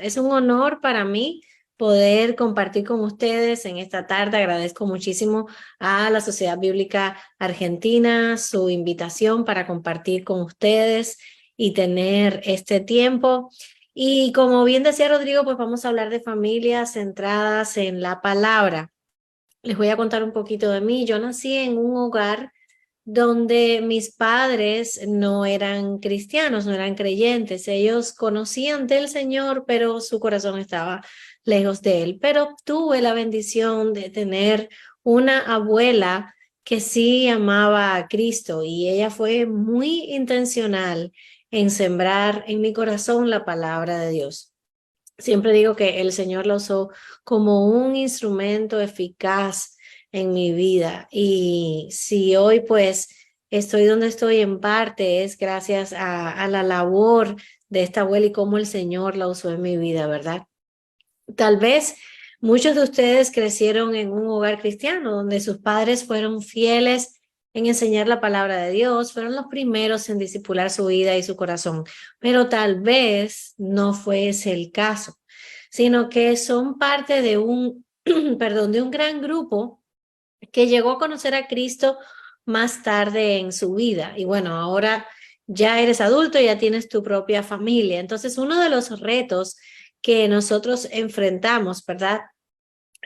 Es un honor para mí poder compartir con ustedes en esta tarde. Agradezco muchísimo a la Sociedad Bíblica Argentina su invitación para compartir con ustedes y tener este tiempo. Y como bien decía Rodrigo, pues vamos a hablar de familias centradas en la palabra. Les voy a contar un poquito de mí. Yo nací en un hogar donde mis padres no eran cristianos, no eran creyentes. Ellos conocían del Señor, pero su corazón estaba lejos de él. Pero tuve la bendición de tener una abuela que sí amaba a Cristo y ella fue muy intencional en sembrar en mi corazón la palabra de Dios. Siempre digo que el Señor la usó como un instrumento eficaz en mi vida. Y si hoy pues estoy donde estoy en parte es gracias a la labor de esta abuela y cómo el Señor la usó en mi vida, ¿verdad? Tal vez muchos de ustedes crecieron en un hogar cristiano donde sus padres fueron fieles en enseñar la palabra de Dios, fueron los primeros en discipular su vida y su corazón, pero tal vez no fue ese el caso, sino que son parte de un, perdón, de un gran grupo que llegó a conocer a Cristo más tarde en su vida. Y bueno, ahora ya eres adulto, ya tienes tu propia familia. Entonces, uno de los retos que nosotros enfrentamos, ¿verdad?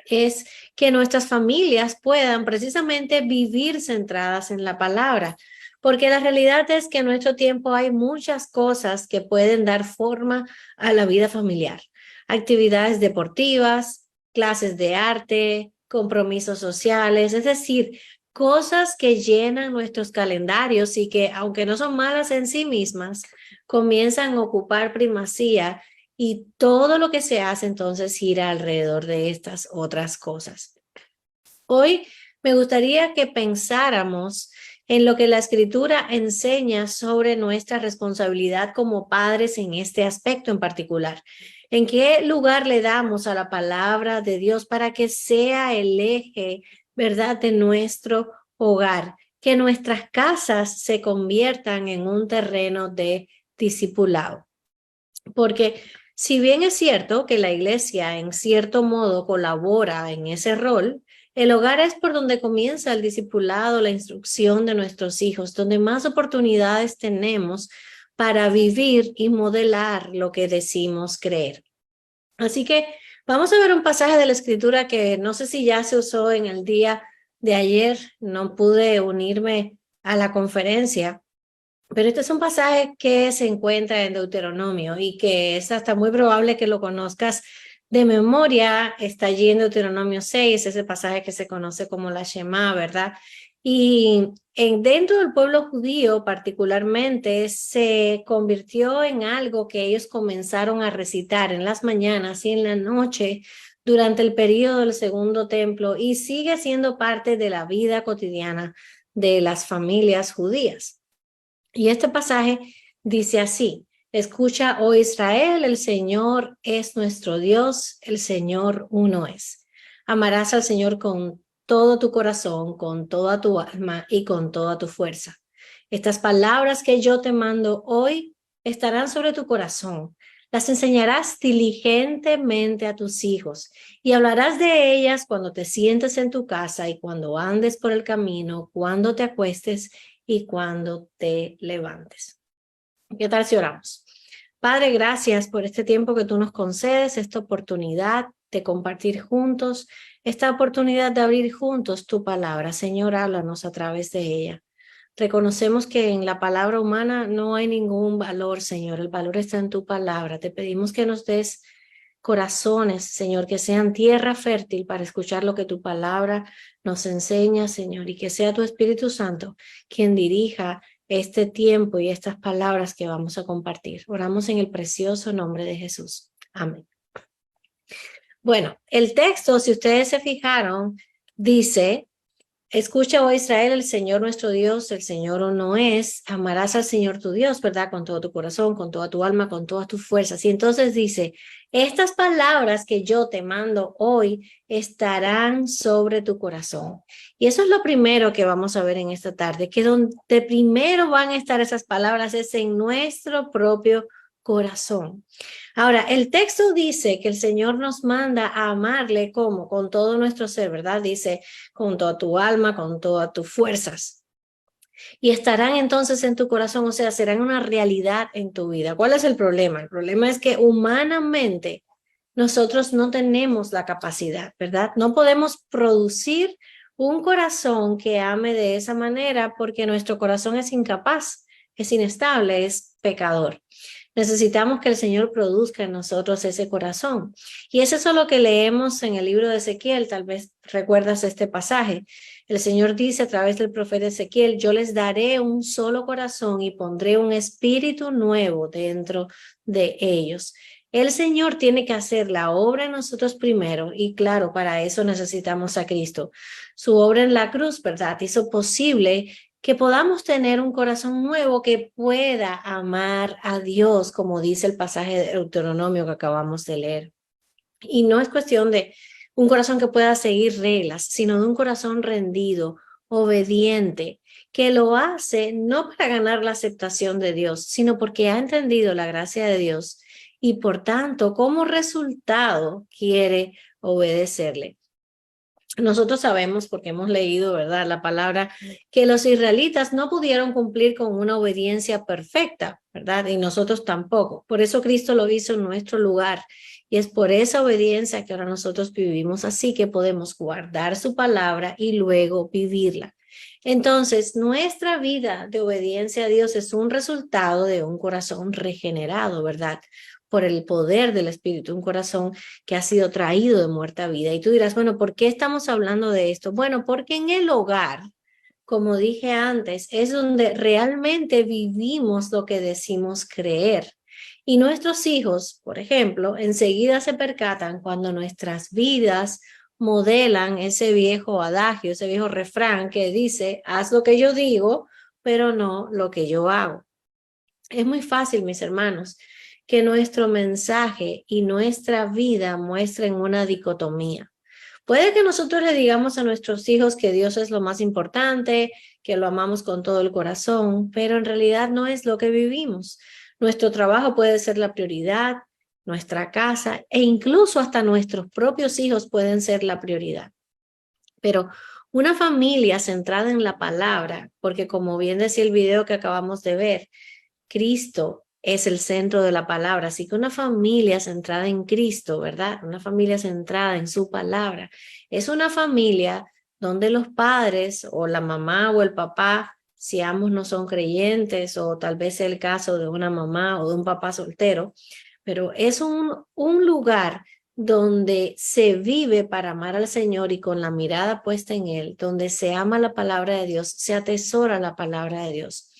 Es que nuestras familias puedan precisamente vivir centradas en la palabra, porque la realidad es que en nuestro tiempo hay muchas cosas que pueden dar forma a la vida familiar. Actividades deportivas, clases de arte, compromisos sociales, es decir, cosas que llenan nuestros calendarios y que, aunque no son malas en sí mismas, comienzan a ocupar primacía y todo lo que se hace entonces gira alrededor de estas otras cosas. Hoy me gustaría que pensáramos en lo que la Escritura enseña sobre nuestra responsabilidad como padres en este aspecto en particular. ¿En qué lugar le damos a la palabra de Dios para que sea el eje, verdad, de nuestro hogar? Que nuestras casas se conviertan en un terreno de discipulado. Porque si bien es cierto que la iglesia en cierto modo colabora en ese rol, el hogar es por donde comienza el discipulado, la instrucción de nuestros hijos, donde más oportunidades tenemos para vivir y modelar lo que decimos creer. Así que vamos a ver un pasaje de la Escritura que no sé si ya se usó en el día de ayer, no pude unirme a la conferencia, pero este es un pasaje que se encuentra en Deuteronomio y que es hasta muy probable que lo conozcas de memoria. Está allí en Deuteronomio 6, ese pasaje que se conoce como la Shema, ¿verdad? Y dentro del pueblo judío particularmente se convirtió en algo que ellos comenzaron a recitar en las mañanas y en la noche durante el período del Segundo Templo y sigue siendo parte de la vida cotidiana de las familias judías. Y este pasaje dice así: escucha, oh Israel, el Señor es nuestro Dios, el Señor uno es. Amarás al Señor con todo tu corazón, con toda tu alma y con toda tu fuerza. Estas palabras que yo te mando hoy estarán sobre tu corazón. Las enseñarás diligentemente a tus hijos y hablarás de ellas cuando te sientes en tu casa y cuando andes por el camino, cuando te acuestes y cuando te levantes. ¿Qué tal si oramos? Padre, gracias por este tiempo que tú nos concedes, esta oportunidad de compartir juntos, esta oportunidad de abrir juntos tu palabra. Señor, háblanos a través de ella. Reconocemos que en la palabra humana no hay ningún valor, Señor. El valor está en tu palabra. Te pedimos que nos des corazones, Señor, que sean tierra fértil para escuchar lo que tu palabra nos enseña, Señor, y que sea tu Espíritu Santo quien dirija este tiempo y estas palabras que vamos a compartir. Oramos en el precioso nombre de Jesús. Amén. Bueno, el texto, si ustedes se fijaron, dice: escucha, oh Israel, el Señor nuestro Dios, el Señor uno es. Amarás al Señor tu Dios, ¿verdad? Con todo tu corazón, con toda tu alma, con todas tus fuerzas. Y entonces dice: estas palabras que yo te mando hoy estarán sobre tu corazón. Y eso es lo primero que vamos a ver en esta tarde, que donde primero van a estar esas palabras es en nuestro propio corazón. Ahora, el texto dice que el Señor nos manda a amarle como con todo nuestro ser, ¿verdad? Dice, con toda tu alma, con todas tus fuerzas. Y estarán entonces en tu corazón, o sea, serán una realidad en tu vida. ¿Cuál es el problema? El problema es que humanamente nosotros no tenemos la capacidad, ¿verdad? No podemos producir un corazón que ame de esa manera porque nuestro corazón es incapaz, es inestable, es pecador. Necesitamos que el Señor produzca en nosotros ese corazón. Y es eso lo que leemos en el libro de Ezequiel. Tal vez recuerdas este pasaje. El Señor dice a través del profeta Ezequiel, yo les daré un solo corazón y pondré un espíritu nuevo dentro de ellos. El Señor tiene que hacer la obra en nosotros primero y claro, para eso necesitamos a Cristo. Su obra en la cruz, ¿verdad? Hizo posible que podamos tener un corazón nuevo que pueda amar a Dios, como dice el pasaje de Deuteronomio que acabamos de leer. Y no es cuestión de un corazón que pueda seguir reglas, sino de un corazón rendido, obediente, que lo hace no para ganar la aceptación de Dios, sino porque ha entendido la gracia de Dios y por tanto, como resultado, quiere obedecerle. Nosotros sabemos, porque hemos leído, ¿verdad?, la palabra, que los israelitas no pudieron cumplir con una obediencia perfecta, ¿verdad? Y nosotros tampoco. Por eso Cristo lo hizo en nuestro lugar. Y es por esa obediencia que ahora nosotros vivimos así, que podemos guardar su palabra y luego vivirla. Entonces, nuestra vida de obediencia a Dios es un resultado de un corazón regenerado, ¿verdad? Por el poder del Espíritu, un corazón que ha sido traído de muerte a vida. Y tú dirás, bueno, ¿por qué estamos hablando de esto? Bueno, porque en el hogar, como dije antes, es donde realmente vivimos lo que decimos creer. Y nuestros hijos, por ejemplo, enseguida se percatan cuando nuestras vidas modelan ese viejo adagio, ese viejo refrán que dice, haz lo que yo digo, pero no lo que yo hago. Es muy fácil, mis hermanos, que nuestro mensaje y nuestra vida muestren una dicotomía. Puede que nosotros le digamos a nuestros hijos que Dios es lo más importante, que lo amamos con todo el corazón, pero en realidad no es lo que vivimos. Nuestro trabajo puede ser la prioridad, nuestra casa e incluso hasta nuestros propios hijos pueden ser la prioridad. Pero una familia centrada en la palabra, porque como bien decía el video que acabamos de ver, Cristo es el centro de la palabra, así que una familia centrada en Cristo, ¿verdad? Una familia centrada en su palabra. Es una familia donde los padres o la mamá o el papá, si ambos no son creyentes o tal vez sea el caso de una mamá o de un papá soltero, pero es un lugar donde se vive para amar al Señor y con la mirada puesta en Él, donde se ama la palabra de Dios, se atesora la palabra de Dios.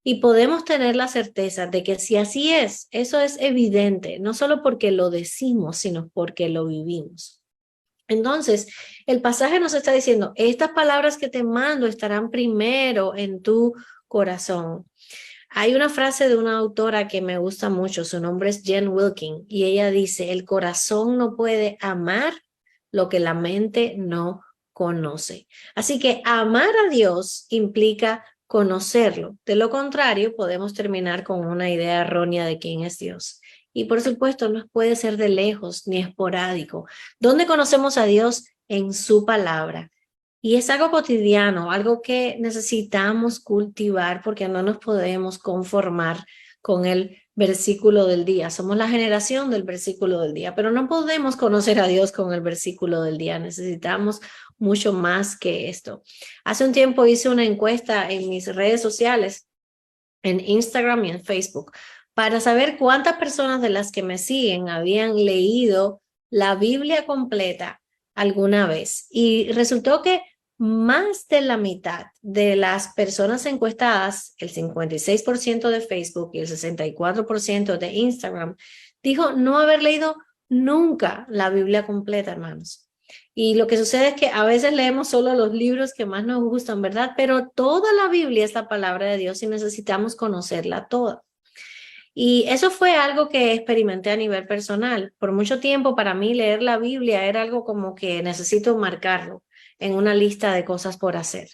Y podemos tener la certeza de que si así es, eso es evidente, no solo porque lo decimos, sino porque lo vivimos. Entonces, el pasaje nos está diciendo, estas palabras que te mando estarán primero en tu corazón. Hay una frase de una autora que me gusta mucho, su nombre es Jen Wilkin, y ella dice, el corazón no puede amar lo que la mente no conoce. Así que amar a Dios implica conocerlo. De lo contrario, podemos terminar con una idea errónea de quién es Dios. Y por supuesto, no puede ser de lejos ni esporádico. ¿Dónde conocemos a Dios? En su palabra. Y es algo cotidiano, algo que necesitamos cultivar porque no nos podemos conformar con el versículo del día. Somos la generación del versículo del día, pero no podemos conocer a Dios con el versículo del día. Necesitamos mucho más que esto. Hace un tiempo hice una encuesta en mis redes sociales, en Instagram y en Facebook, para saber cuántas personas de las que me siguen habían leído la Biblia completa alguna vez. Y resultó que más de la mitad de las personas encuestadas, el 56% de Facebook y el 64% de Instagram, dijo no haber leído nunca la Biblia completa, hermanos. Y lo que sucede es que a veces leemos solo los libros que más nos gustan, ¿verdad? Pero toda la Biblia es la palabra de Dios y necesitamos conocerla toda. Y eso fue algo que experimenté a nivel personal. Por mucho tiempo para mí leer la Biblia era algo como que necesito marcarlo en una lista de cosas por hacer.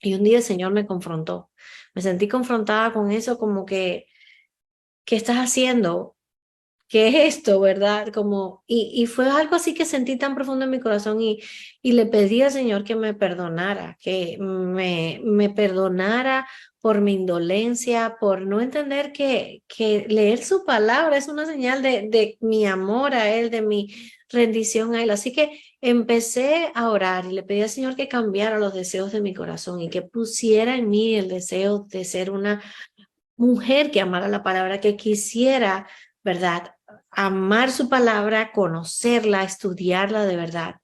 Y un día el Señor me confrontó. Me sentí confrontada con eso como que ¿qué estás haciendo? ¿Qué es esto, verdad? Como, y fue algo así que sentí tan profundo en mi corazón y le pedí al Señor que me perdonara, que me perdonara por mi indolencia, por no entender que leer su palabra es una señal de mi amor a Él, de mi rendición a Él. Así que empecé a orar y le pedí al Señor que cambiara los deseos de mi corazón y que pusiera en mí el deseo de ser una mujer que amara la palabra, que quisiera, ¿verdad? Amar su palabra, conocerla, estudiarla de verdad.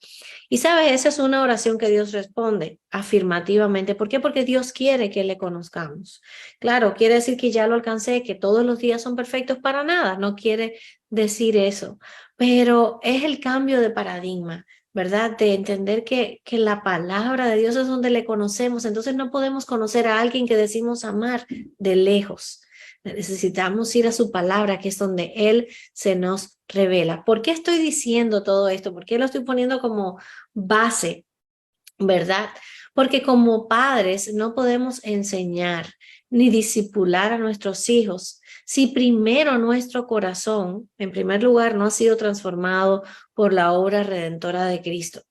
Y sabes, esa es una oración que Dios responde afirmativamente. ¿Por qué? Porque Dios quiere que le conozcamos. Claro, quiere decir que ya lo alcancé, que todos los días son perfectos para nada. No quiere decir eso, pero es el cambio de paradigma. ¿Verdad? De entender que la palabra de Dios es donde le conocemos. Entonces no podemos conocer a alguien que decimos amar de lejos. Necesitamos ir a su palabra, que es donde Él se nos revela. ¿Por qué estoy diciendo todo esto? ¿Por qué lo estoy poniendo como base? ¿Verdad? Porque como padres no podemos enseñar ni disipular a nuestros hijos si primero nuestro corazón, en primer lugar, no ha sido transformado por la obra redentora de Cristo.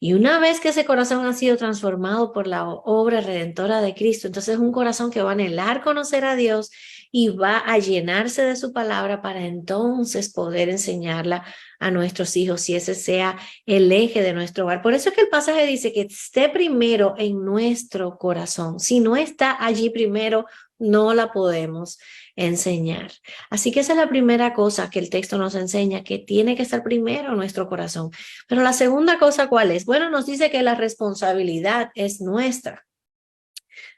Y una vez que ese corazón ha sido transformado por la obra redentora de Cristo, entonces es un corazón que va a anhelar conocer a Dios y va a llenarse de su palabra para entonces poder enseñarla a nuestros hijos y ese sea el eje de nuestro hogar. Por eso es que el pasaje dice que esté primero en nuestro corazón. Si no está allí primero, no la podemos enseñar. Así que esa es la primera cosa que el texto nos enseña, que tiene que estar primero en nuestro corazón. Pero la segunda cosa, ¿cuál es? Bueno, nos dice que la responsabilidad es nuestra.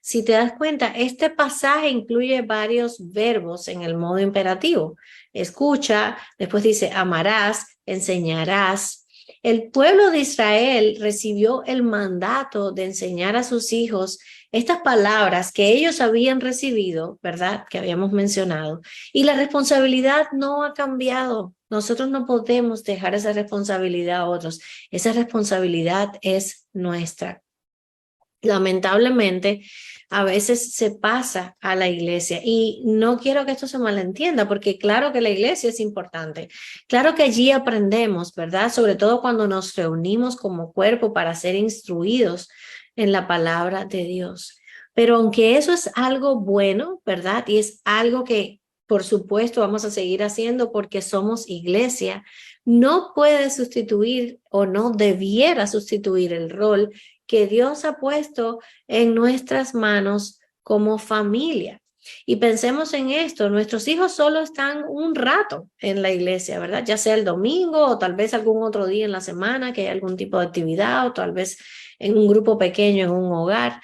Si te das cuenta, este pasaje incluye varios verbos en el modo imperativo. Escucha, después dice amarás, enseñarás. El pueblo de Israel recibió el mandato de enseñar a sus hijos estas palabras que ellos habían recibido, ¿verdad? Que habíamos mencionado. Y la responsabilidad no ha cambiado. Nosotros no podemos dejar esa responsabilidad a otros. Esa responsabilidad es nuestra. Lamentablemente, a veces se pasa a la iglesia y no quiero que esto se malentienda, porque claro que la iglesia es importante, claro que allí aprendemos, ¿verdad? Sobre todo cuando nos reunimos como cuerpo para ser instruidos en la palabra de Dios. Pero aunque eso es algo bueno, ¿verdad? Y es algo que, por supuesto, vamos a seguir haciendo porque somos iglesia, no puede sustituir o no debiera sustituir el rol que Dios ha puesto en nuestras manos como familia. Y pensemos en esto, nuestros hijos solo están un rato en la iglesia, ¿verdad? Ya sea el domingo o tal vez algún otro día en la semana que hay algún tipo de actividad o tal vez en un grupo pequeño, en un hogar.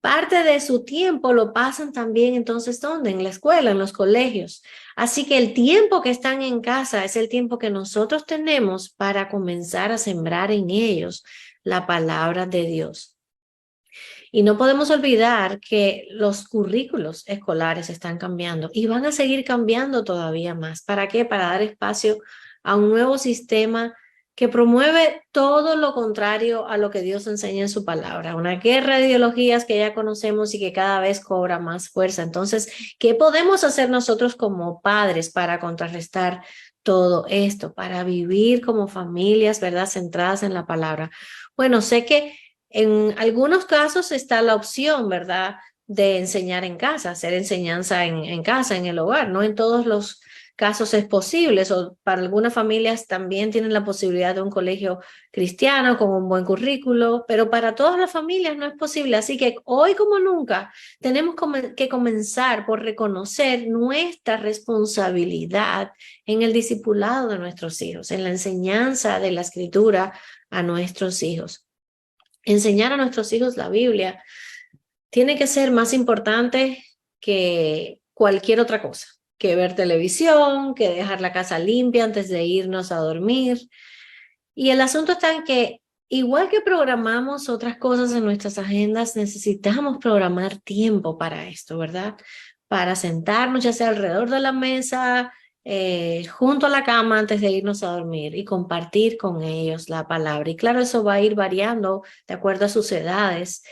Parte de su tiempo lo pasan también entonces, ¿dónde? En la escuela, en los colegios. Así que el tiempo que están en casa es el tiempo que nosotros tenemos para comenzar a sembrar en ellos la palabra de Dios. Y no podemos olvidar que los currículos escolares están cambiando y van a seguir cambiando todavía más. ¿Para qué? Para dar espacio a un nuevo sistema que promueve todo lo contrario a lo que Dios enseña en su palabra. Una guerra de ideologías que ya conocemos y que cada vez cobra más fuerza. Entonces, ¿qué podemos hacer nosotros como padres para contrarrestar todo esto, para vivir como familias, ¿verdad? Centradas en la palabra. Bueno, sé que en algunos casos está la opción, ¿verdad?, de enseñar en casa, hacer enseñanza en casa, en el hogar. No en todos los casos es posible, o para algunas familias también tienen la posibilidad de un colegio cristiano con un buen currículo, pero para todas las familias no es posible. Así que hoy como nunca tenemos que comenzar por reconocer nuestra responsabilidad en el discipulado de nuestros hijos, en la enseñanza de la escritura a nuestros hijos. Enseñar a nuestros hijos la Biblia tiene que ser más importante que cualquier otra cosa, que ver televisión, que dejar la casa limpia antes de irnos a dormir. Y el asunto está en que, igual que programamos otras cosas en nuestras agendas, necesitamos programar tiempo para esto, ¿verdad? Para sentarnos, ya sea alrededor de la mesa, junto a la cama antes de irnos a dormir y compartir con ellos la palabra. Y claro, eso va a ir variando de acuerdo a sus edades,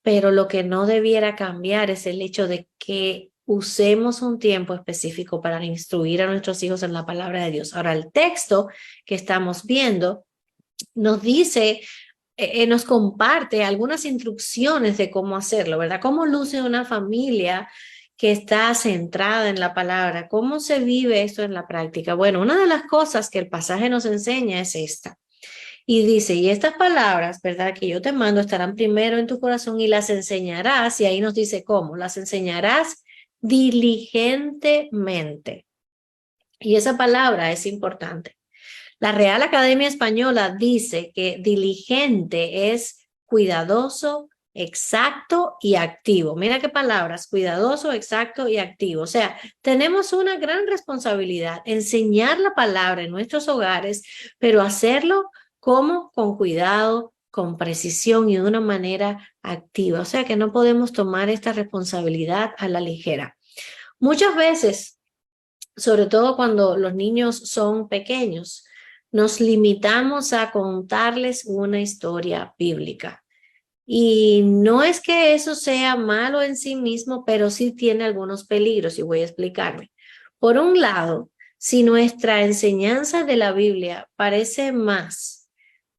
pero lo que no debiera cambiar es el hecho de que usemos un tiempo específico para instruir a nuestros hijos en la palabra de Dios. Ahora, el texto que estamos viendo nos dice, nos comparte algunas instrucciones de cómo hacerlo, ¿verdad? ¿Cómo luce una familia que está centrada en la palabra? ¿Cómo se vive esto en la práctica? Bueno, una de las cosas que el pasaje nos enseña es esta. Y dice, y estas palabras, ¿verdad? Que yo te mando estarán primero en tu corazón y las enseñarás, y ahí nos dice cómo, las enseñarás diligentemente. Y esa palabra es importante. La Real Academia Española dice que diligente es cuidadoso, exacto y activo. Mira qué palabras, cuidadoso, exacto y activo. O sea, tenemos una gran responsabilidad, enseñar la palabra en nuestros hogares, pero hacerlo como con cuidado, con precisión y de una manera activa. O sea, que no podemos tomar esta responsabilidad a la ligera. Muchas veces, sobre todo cuando los niños son pequeños, nos limitamos a contarles una historia bíblica. Y no es que eso sea malo en sí mismo, pero sí tiene algunos peligros y voy a explicarme. Por un lado, si nuestra enseñanza de la Biblia parece más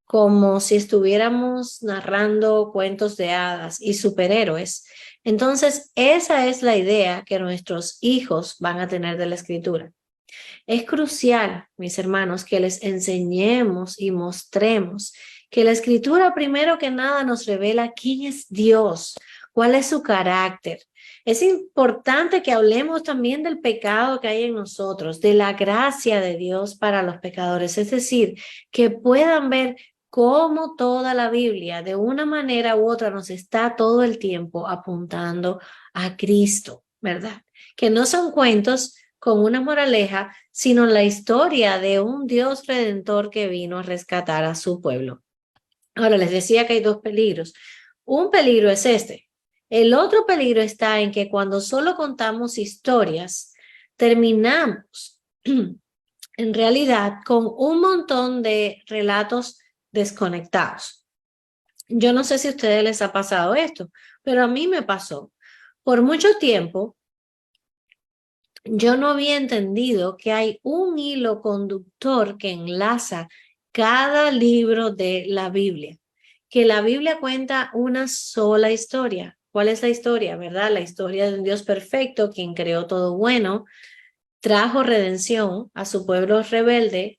como si estuviéramos narrando cuentos de hadas y superhéroes, entonces esa es la idea que nuestros hijos van a tener de la escritura. Es crucial, mis hermanos, que les enseñemos y mostremos que la escritura primero que nada nos revela quién es Dios, cuál es su carácter. Es importante que hablemos también del pecado que hay en nosotros, de la gracia de Dios para los pecadores, es decir, que puedan ver cómo toda la Biblia de una manera u otra nos está todo el tiempo apuntando a Cristo, ¿verdad? Que no son cuentos con una moraleja, sino la historia de un Dios redentor que vino a rescatar a su pueblo. Ahora, les decía que hay dos peligros. Un peligro es este. El otro peligro está en que cuando solo contamos historias, terminamos en realidad con un montón de relatos desconectados. Yo no sé si a ustedes les ha pasado esto, pero a mí me pasó. Por mucho tiempo, yo no había entendido que hay un hilo conductor que enlaza cada libro de la Biblia, que la Biblia cuenta una sola historia. ¿Cuál es la historia, verdad? La historia de un Dios perfecto, quien creó todo bueno, trajo redención a su pueblo rebelde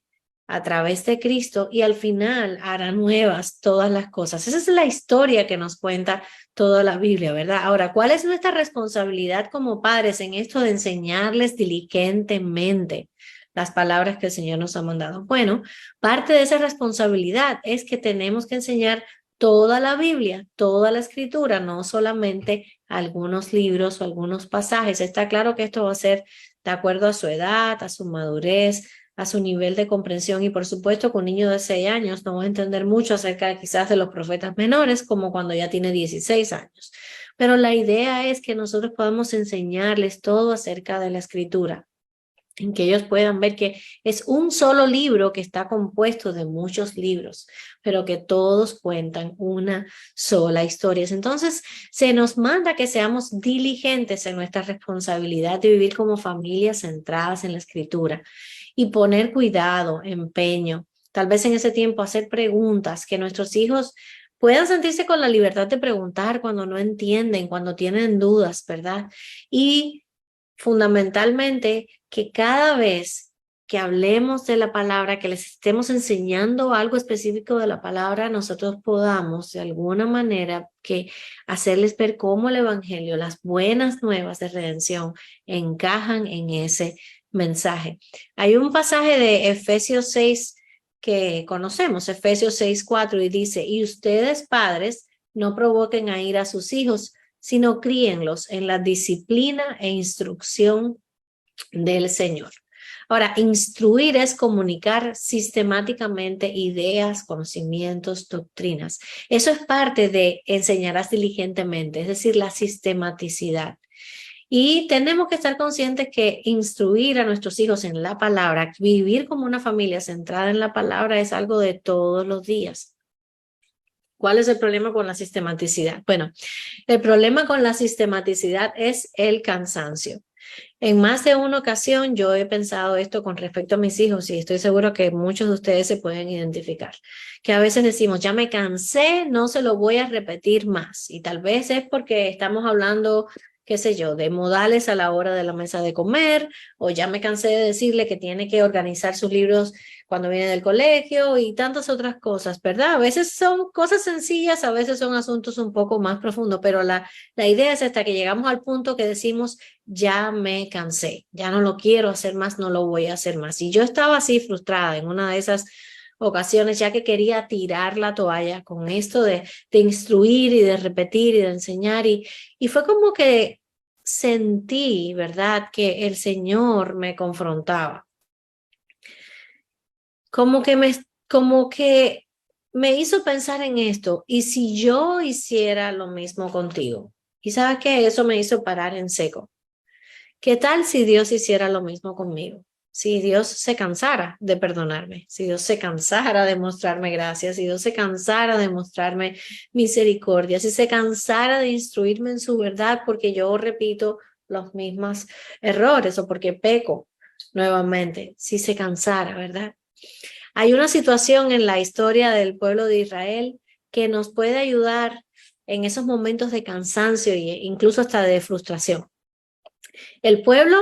a través de Cristo y al final hará nuevas todas las cosas. Esa es la historia que nos cuenta toda la Biblia, ¿verdad? Ahora, ¿cuál es nuestra responsabilidad como padres en esto de enseñarles diligentemente las palabras que el Señor nos ha mandado? Bueno, parte de esa responsabilidad es que tenemos que enseñar toda la Biblia, toda la escritura, no solamente algunos libros o algunos pasajes. Está claro que esto va a ser de acuerdo a su edad, a su madurez, a su nivel de comprensión y por supuesto con un niño de 6 años no va a entender mucho acerca quizás de los profetas menores como cuando ya tiene 16 años. Pero la idea es que nosotros podamos enseñarles todo acerca de la escritura, en que ellos puedan ver que es un solo libro que está compuesto de muchos libros, pero que todos cuentan una sola historia. Entonces, se nos manda que seamos diligentes en nuestra responsabilidad de vivir como familias centradas en la escritura y poner cuidado, empeño, tal vez en ese tiempo hacer preguntas, que nuestros hijos puedan sentirse con la libertad de preguntar cuando no entienden, cuando tienen dudas, ¿verdad? Y fundamentalmente que cada vez que hablemos de la palabra, que les estemos enseñando algo específico de la palabra, nosotros podamos de alguna manera que hacerles ver cómo el evangelio, las buenas nuevas de redención encajan en ese mensaje. Hay un pasaje de Efesios 6 que conocemos, Efesios 6:4, y dice, y ustedes padres no provoquen a ira a sus hijos, sino críenlos en la disciplina e instrucción del Señor. Ahora, instruir es comunicar sistemáticamente ideas, conocimientos, doctrinas. Eso es parte de enseñarás diligentemente, es decir, la sistematicidad. Y tenemos que estar conscientes que instruir a nuestros hijos en la palabra, vivir como una familia centrada en la palabra es algo de todos los días. ¿Cuál es el problema con la sistematicidad? Bueno, el problema con la sistematicidad es el cansancio. En más de una ocasión yo he pensado esto con respecto a mis hijos y estoy seguro que muchos de ustedes se pueden identificar, que a veces decimos, ya me cansé, no se lo voy a repetir más. Y tal vez es porque estamos hablando, qué sé yo, de modales a la hora de la mesa de comer, o ya me cansé de decirle que tiene que organizar sus libros cuando viene del colegio y tantas otras cosas, ¿verdad? A veces son cosas sencillas, a veces son asuntos un poco más profundos, pero la idea es hasta que llegamos al punto que decimos, ya me cansé, ya no lo quiero hacer más, no lo voy a hacer más. Y yo estaba así frustrada en una de esas ocasiones, ya que quería tirar la toalla con esto de instruir y de repetir y de enseñar. Y fue como que sentí, ¿verdad?, que el Señor me confrontaba. Como que me hizo pensar en esto, y si yo hiciera lo mismo contigo, y sabes que eso me hizo parar en seco. ¿Qué tal si Dios hiciera lo mismo conmigo? Si Dios se cansara de perdonarme, si Dios se cansara de mostrarme gracias, si Dios se cansara de mostrarme misericordia, si se cansara de instruirme en su verdad porque yo repito los mismos errores o porque peco nuevamente, si se cansara, ¿verdad? Hay una situación en la historia del pueblo de Israel que nos puede ayudar en esos momentos de cansancio e incluso hasta de frustración. El pueblo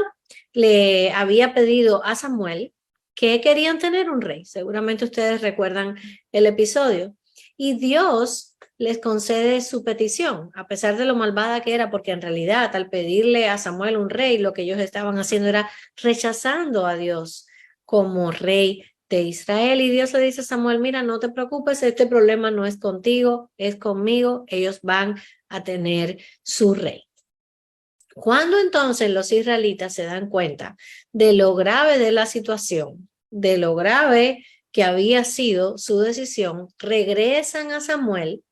le había pedido a Samuel que querían tener un rey. Seguramente ustedes recuerdan el episodio. Y Dios les concede su petición, a pesar de lo malvada que era, porque en realidad al pedirle a Samuel un rey, lo que ellos estaban haciendo era rechazando a Dios como rey de Israel. Y Dios le dice a Samuel, mira, no te preocupes, este problema no es contigo, es conmigo, ellos van a tener su rey. Cuando entonces los israelitas se dan cuenta de lo grave de la situación, de lo grave que había sido su decisión, regresan a Samuel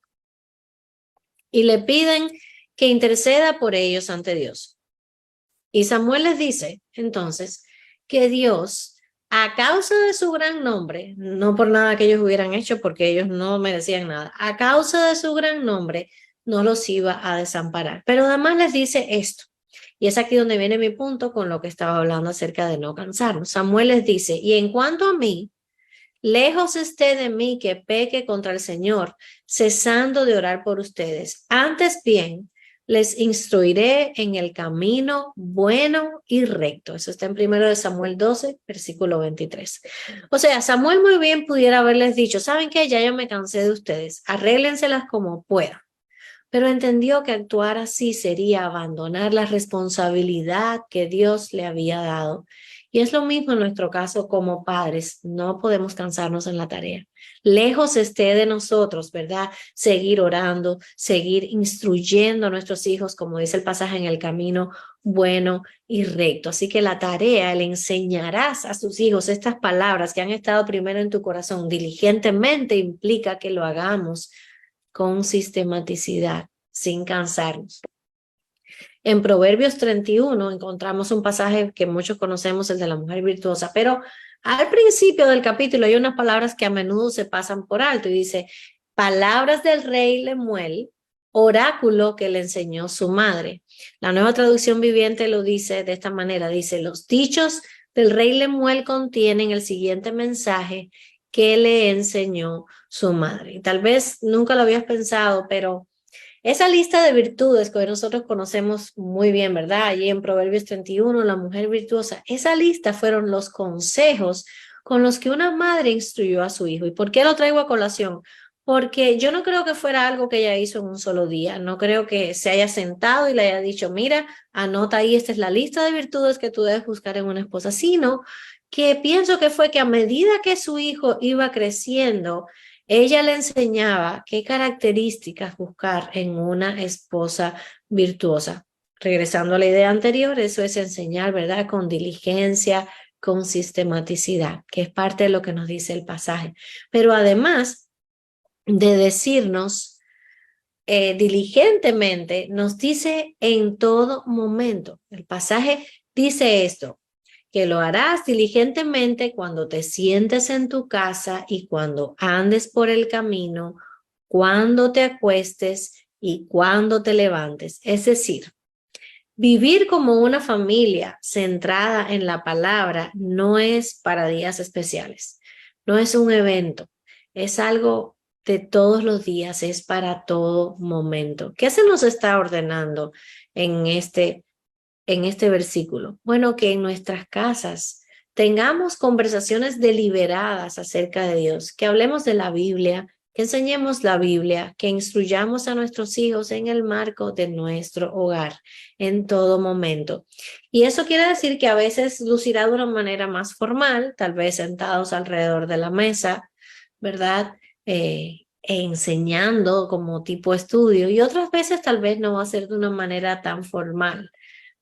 y le piden que interceda por ellos ante Dios. Y Samuel les dice entonces que Dios, a causa de su gran nombre, no por nada que ellos hubieran hecho porque ellos no merecían nada, a causa de su gran nombre, no los iba a desamparar. Pero además les dice esto. Y es aquí donde viene mi punto con lo que estaba hablando acerca de no cansarnos. Samuel les dice, y en cuanto a mí, lejos esté de mí que peque contra el Señor, cesando de orar por ustedes. Antes bien, les instruiré en el camino bueno y recto. Eso está en 1 Samuel 12, versículo 23. O sea, Samuel muy bien pudiera haberles dicho, ¿saben qué? Ya yo me cansé de ustedes, arréglenselas como puedan. Pero entendió que actuar así sería abandonar la responsabilidad que Dios le había dado. Y es lo mismo en nuestro caso como padres, no podemos cansarnos en la tarea. Lejos esté de nosotros, ¿verdad? Seguir orando, seguir instruyendo a nuestros hijos, como dice el pasaje, en el camino bueno y recto. Así que la tarea, le enseñarás a sus hijos estas palabras que han estado primero en tu corazón diligentemente, implica que lo hagamos con sistematicidad, sin cansarnos. En Proverbios 31 encontramos un pasaje que muchos conocemos, el de la mujer virtuosa, pero al principio del capítulo hay unas palabras que a menudo se pasan por alto y dice, palabras del rey Lemuel, oráculo que le enseñó su madre. La Nueva Traducción Viviente lo dice de esta manera, dice, los dichos del rey Lemuel contienen el siguiente mensaje que le enseñó su madre. Y tal vez nunca lo habías pensado, pero esa lista de virtudes que hoy nosotros conocemos muy bien, ¿verdad? Allí en Proverbios 31, la mujer virtuosa, esa lista fueron los consejos con los que una madre instruyó a su hijo. ¿Y por qué lo traigo a colación? Porque yo no creo que fuera algo que ella hizo en un solo día. No creo que se haya sentado y le haya dicho, mira, anota ahí, esta es la lista de virtudes que tú debes buscar en una esposa, sino que pienso que fue que a medida que su hijo iba creciendo, ella le enseñaba qué características buscar en una esposa virtuosa. Regresando a la idea anterior, eso es enseñar, ¿verdad? Con diligencia, con sistematicidad, que es parte de lo que nos dice el pasaje. Pero además de decirnos diligentemente, nos dice en todo momento. El pasaje dice esto, que lo harás diligentemente cuando te sientes en tu casa y cuando andes por el camino, cuando te acuestes y cuando te levantes. Es decir, vivir como una familia centrada en la palabra no es para días especiales, no es un evento, es algo de todos los días, es para todo momento. ¿Qué se nos está ordenando en este versículo? Bueno, que en nuestras casas tengamos conversaciones deliberadas acerca de Dios, que hablemos de la Biblia, que enseñemos la Biblia, que instruyamos a nuestros hijos en el marco de nuestro hogar en todo momento. Y eso quiere decir que a veces lucirá de una manera más formal, tal vez sentados alrededor de la mesa, ¿verdad? Enseñando como tipo estudio, y otras veces tal vez no va a ser de una manera tan formal,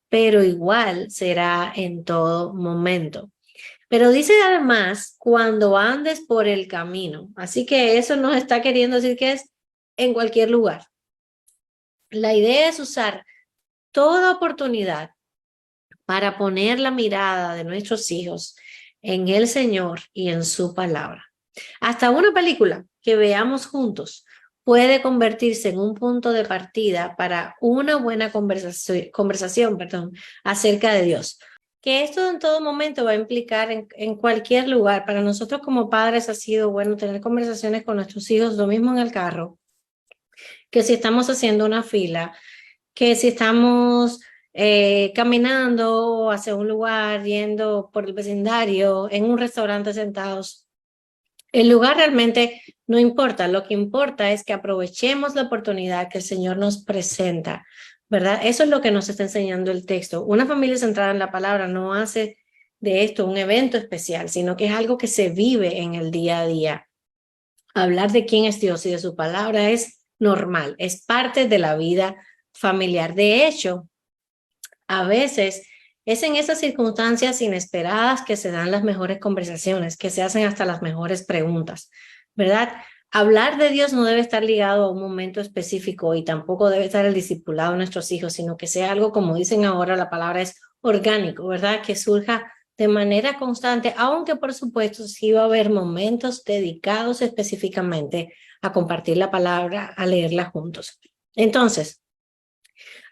pero igual será en todo momento. Pero dice además, cuando andes por el camino. Así que eso nos está queriendo decir que es en cualquier lugar. La idea es usar toda oportunidad para poner la mirada de nuestros hijos en el Señor y en su palabra. Hasta una película que veamos juntos puede convertirse en un punto de partida para una buena conversación, acerca de Dios. Que esto en todo momento va a implicar en cualquier lugar. Para nosotros como padres ha sido bueno tener conversaciones con nuestros hijos, lo mismo en el carro, que si estamos haciendo una fila, que si estamos caminando hacia un lugar, yendo por el vecindario, en un restaurante sentados. El lugar realmente no importa, lo que importa es que aprovechemos la oportunidad que el Señor nos presenta, ¿verdad? Eso es lo que nos está enseñando el texto. Una familia centrada en la palabra no hace de esto un evento especial, sino que es algo que se vive en el día a día. Hablar de quién es Dios y de su palabra es normal, es parte de la vida familiar. De hecho, a veces es en esas circunstancias inesperadas que se dan las mejores conversaciones, que se hacen hasta las mejores preguntas, ¿verdad? Hablar de Dios no debe estar ligado a un momento específico y tampoco debe estar el discipulado de nuestros hijos, sino que sea algo, como dicen ahora, la palabra es orgánico, ¿verdad? Que surja de manera constante, aunque por supuesto sí va a haber momentos dedicados específicamente a compartir la palabra, a leerla juntos. Entonces,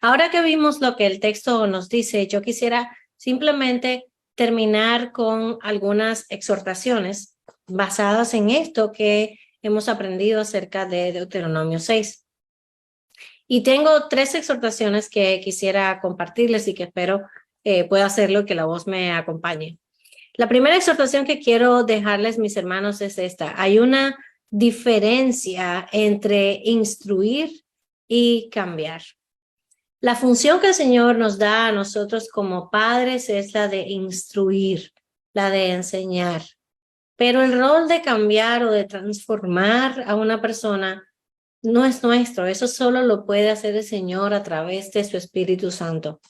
ahora que vimos lo que el texto nos dice, yo quisiera simplemente terminar con algunas exhortaciones basadas en esto que hemos aprendido acerca de Deuteronomio 6. Y tengo 3 exhortaciones que quisiera compartirles y que espero pueda hacerlo y que la voz me acompañe. La primera exhortación que quiero dejarles, mis hermanos, es esta. Hay una diferencia entre instruir y cambiar. La función que el Señor nos da a nosotros como padres es la de instruir, la de enseñar. Pero el rol de cambiar o de transformar a una persona no es nuestro. Eso solo lo puede hacer el Señor a través de su Espíritu Santo.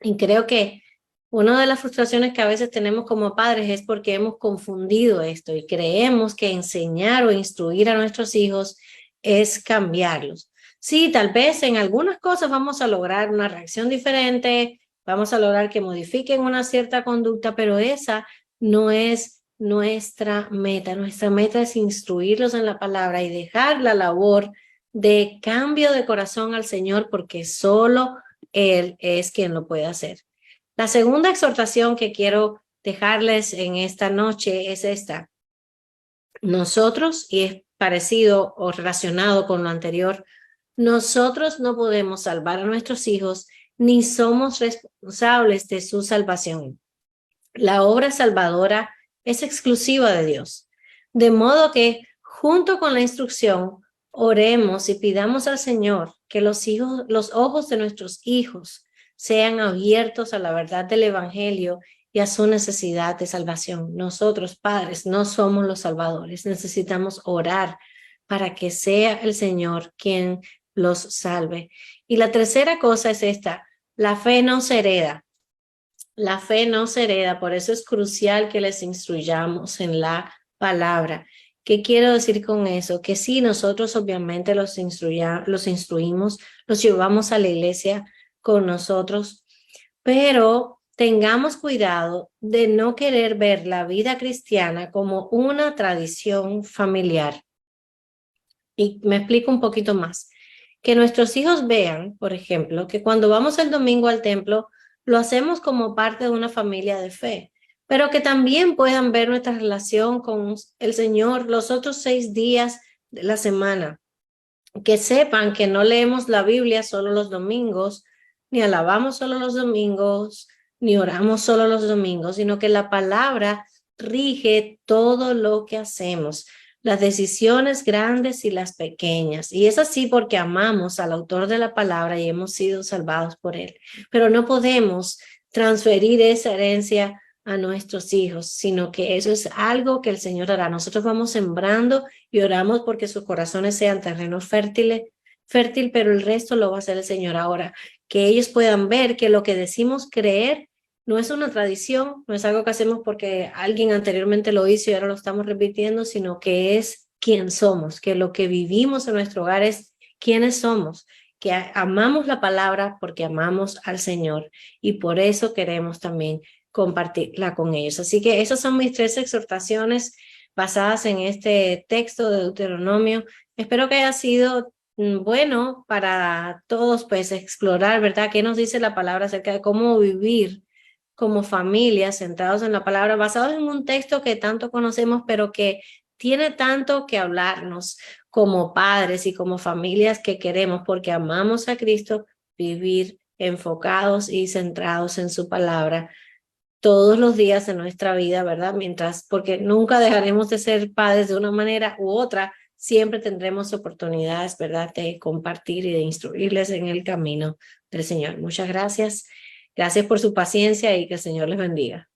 Y creo que una de las frustraciones que a veces tenemos como padres es porque hemos confundido esto y creemos que enseñar o instruir a nuestros hijos es cambiarlos. Sí, tal vez en algunas cosas vamos a lograr una reacción diferente, vamos a lograr que modifiquen una cierta conducta, pero esa no es nuestra meta. Nuestra meta es instruirlos en la palabra y dejar la labor de cambio de corazón al Señor, porque solo Él es quien lo puede hacer. La segunda exhortación que quiero dejarles en esta noche es esta. Nosotros, y es parecido o relacionado con lo anterior, nosotros no podemos salvar a nuestros hijos ni somos responsables de su salvación. La obra salvadora es exclusiva de Dios. De modo que, junto con la instrucción, oremos y pidamos al Señor que los ojos de nuestros hijos sean abiertos a la verdad del Evangelio y a su necesidad de salvación. Nosotros, padres, no somos los salvadores. Necesitamos orar para que sea el Señor quien los salve. Y la tercera cosa es esta: la fe no se hereda. La fe no se hereda, por eso es crucial que les instruyamos en la palabra. ¿Qué quiero decir con eso? Que sí, nosotros obviamente los instruimos, los llevamos a la iglesia con nosotros, pero tengamos cuidado de no querer ver la vida cristiana como una tradición familiar Y me explico un poquito más. Que nuestros hijos vean, por ejemplo, que cuando vamos el domingo al templo, lo hacemos como parte de una familia de fe, pero que también puedan ver nuestra relación con el Señor los otros 6 días de la semana. Que sepan que no leemos la Biblia solo los domingos, ni alabamos solo los domingos, ni oramos solo los domingos, sino que la palabra rige todo lo que hacemos, las decisiones grandes y las pequeñas. Y es así porque amamos al autor de la palabra y hemos sido salvados por él. Pero no podemos transferir esa herencia a nuestros hijos, sino que eso es algo que el Señor hará. Nosotros vamos sembrando y oramos porque sus corazones sean terrenos fértil, pero el resto lo va a hacer el Señor ahora. Que ellos puedan ver que lo que decimos creer no es una tradición, no es algo que hacemos porque alguien anteriormente lo hizo y ahora lo estamos repitiendo, sino que es quién somos, que lo que vivimos en nuestro hogar es quiénes somos, que amamos la palabra porque amamos al Señor y por eso queremos también compartirla con ellos. Así que esas son mis 3 exhortaciones basadas en este texto de Deuteronomio. Espero que haya sido bueno para todos, pues explorar, ¿verdad? ¿Qué nos dice la palabra acerca de cómo vivir como familia, centrados en la palabra, basados en un texto que tanto conocemos, pero que tiene tanto que hablarnos como padres y como familias que queremos, porque amamos a Cristo, vivir enfocados y centrados en su palabra todos los días de nuestra vida, ¿verdad? Porque nunca dejaremos de ser padres de una manera u otra, siempre tendremos oportunidades, ¿verdad?, de compartir y de instruirles en el camino del Señor. Muchas gracias. Gracias por su paciencia y que el Señor les bendiga.